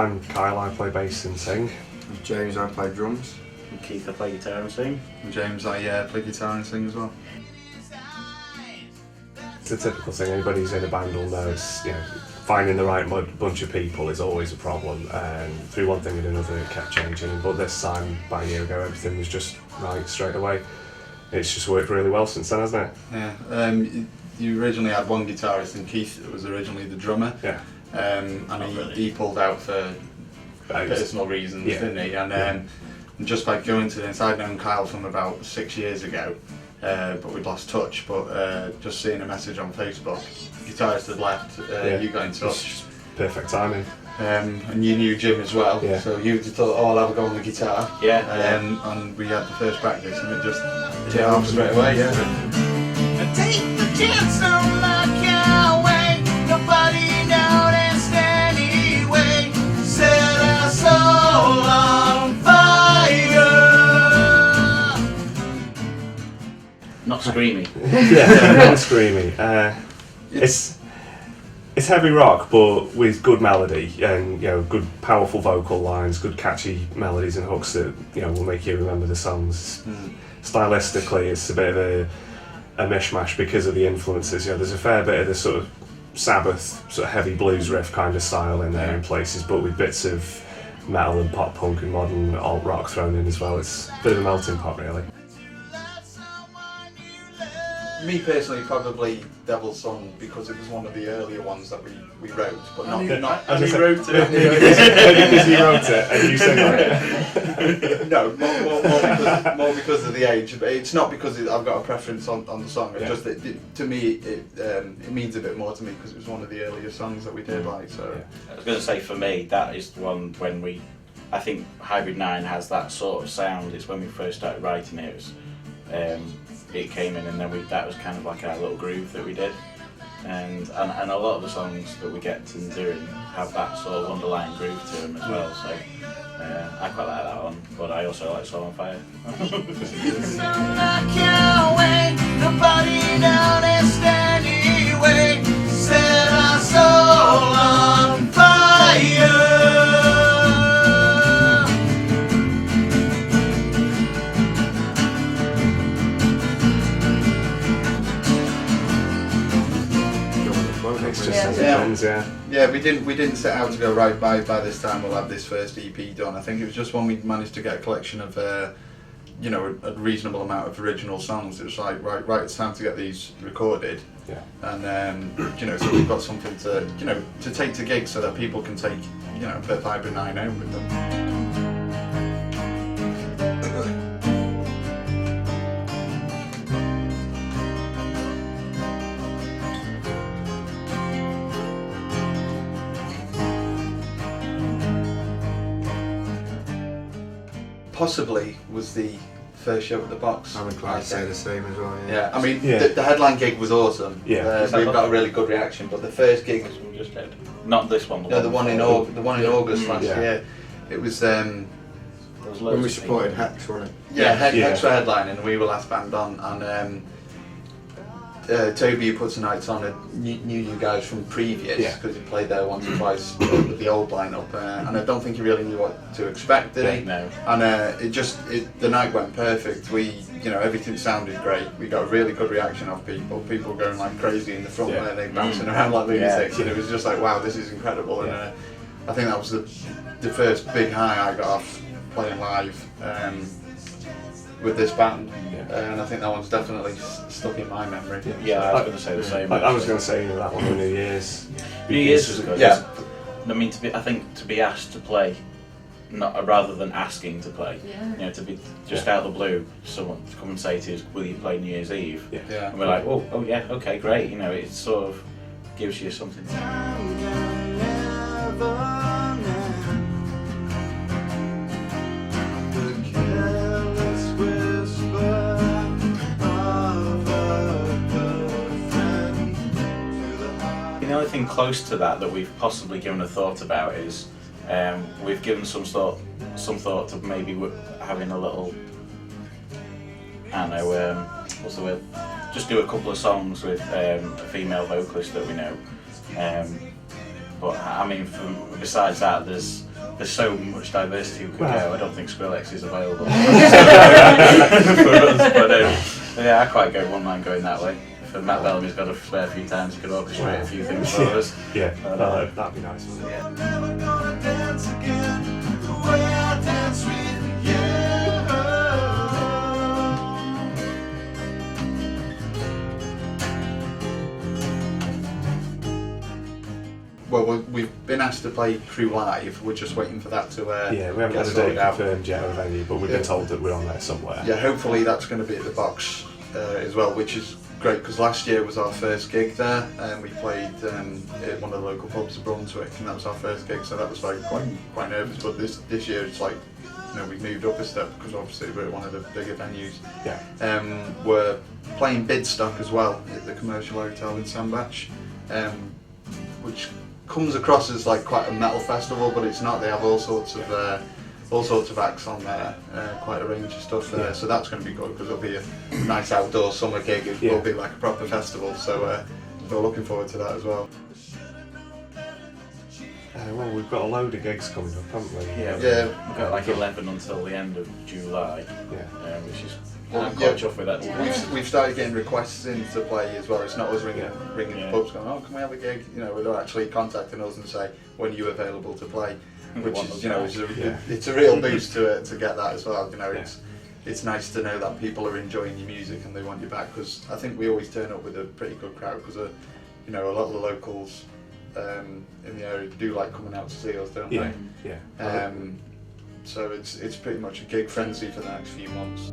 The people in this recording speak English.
I'm Kyle, I play bass and sing. And James, I play drums. And Keith, I play guitar and sing. And James, I play guitar and sing as well. It's a typical thing, anybody who's in a band will know, it's, finding the right bunch of people is always a problem, and through one thing and another it kept changing, but this time, about a year ago, everything was just right straight away. It's just worked really well since then, hasn't it? Yeah, you originally had one guitarist, and Keith was originally the drummer. Yeah. And he pulled out for personal reasons, didn't he? And just by coincidence, I'd known Kyle from about 6 years ago, but we'd lost touch. But just seeing a message on Facebook, guitarist had left, you got in touch. Perfect timing. And you knew Jim as well, so you thought, oh, I'll have a go on the guitar. Yeah. And we had the first practice, and it just hit off straight away. Yeah. Take the chance, don't look your way. Nobody noticed anyway. Set our soul on fire. Not screamy. Not screamy. It's heavy rock, but with good melody and good powerful vocal lines, good catchy melodies and hooks that will make you remember the songs. Stylistically, it's a bit of a mishmash because of the influences. There's a fair bit of the sort of Sabbath sort of heavy blues riff kind of style in there in places, but with bits of metal and pop punk and modern alt rock thrown in as well. It's a bit of a melting pot, really. Me personally, probably Devil's Song, because it was one of the earlier ones that we wrote, but not. He wrote it. Because you wrote it and you sang on it. No, more because of the age. But it's not because I've got a preference on the song. It's just that to me it means a bit more to me because it was one of the earlier songs that we did. So. I was going to say, for me, that is the one when I think Hybrid.9 has that sort of sound. It's when we first started writing it. It came in, and then that was kind of like our little groove that we did, and a lot of the songs that we get to doing have that sort of underlying groove to them as well. So I quite like that one, but I also like Soul on Fire. Nobody noticed anyway. Set our soul on fire. It's just as it comes, Yeah, we didn't set out to go right by this time we'll have this first EP done. I think it was just when we managed to get a collection of a reasonable amount of original songs. It was like right, it's time to get these recorded. Yeah. And so we've got something to take to gigs so that people can take Perth Hybrid.9 home with them. Possibly was the first show at the Box. I'm inclined to say the same as well. Yeah, I mean the headline gig was awesome. Yeah, we've got a really good reaction, but the first gig, we just did. Not this one. The one in August last year. It was. When we supported Hex, wasn't it? Yeah, Hex were headlining, and we were last band on, and Toby, who put tonight's on, knew you guys from previous because he played there once or twice with the old lineup, and I don't think he really knew what to expect, did he? No. And the night went perfect. Everything sounded great. We got a really good reaction off people. People were going like crazy in the front there, they bouncing around like lunatics, and it was just like, wow, this is incredible. And I think that was the first big high I got off playing live with this band, and I think that one's definitely stuck in my memory. Yeah, I was going to say the same. I was going to say that one on New Year's. New Year's was good. Yeah. I mean, I think to be asked to play, rather than asking to play, to be just out of the blue, someone to come and say to us, "Will you play New Year's Eve?" Yeah. And we're like, "Oh yeah, okay, great." It sort of gives you something. The only thing close to that we've possibly given a thought about is we've given some thought to maybe having a little, I don't know, what's the word? Just do a couple of songs with a female vocalist that we know. But I mean, besides that, there's there's so much diversity we could Well. go. I don't think Skrillex is available for us, but yeah, I quite wouldn't mind going that way. If Matt Bellamy's got a spare few times, he could orchestrate a few things for us. Yeah, that'd be nice. Yeah. I'm never gonna dance again the way I dance with you. Well, we've been asked to play Crew Live. We're just waiting for that to Yeah, we haven't get had a date sorted out. confirmed yet of any, but we've been told that we're on there somewhere. Yeah, hopefully that's going to be at the Box as well, which is great because last year was our first gig there, and we played at one of the local pubs in Brunswick, and that was our first gig, so that was like quite nervous. But this year it's like, you know, we've moved up a step because obviously we're one of the bigger venues. Yeah. We're playing Bidstock as well at the Commercial Hotel in Sandbach, which comes across as like quite a metal festival, but it's not. They have all sorts of acts on there, quite a range of stuff there. Yeah. So that's going to be good because it'll be a nice outdoor summer gig. It will be like a proper festival. So we're looking forward to that as well. Well, we've got a load of gigs coming up, haven't we? Yeah, we've got like 11 until the end of July, which is I'm quite chuffed with that. We've started getting requests in to play as well. It's not us ringing the pubs going, oh, can we have a gig? You know, they're actually contacting us and say, when are you available to play? Which is, you know, it's a real boost to get that as well. You know, it's nice to know that people are enjoying your music and they want you back, because I think we always turn up with a pretty good crowd because, you know, a lot of the locals in the area do like coming out to see us, don't they? Yeah. So it's pretty much a gig frenzy for the next few months.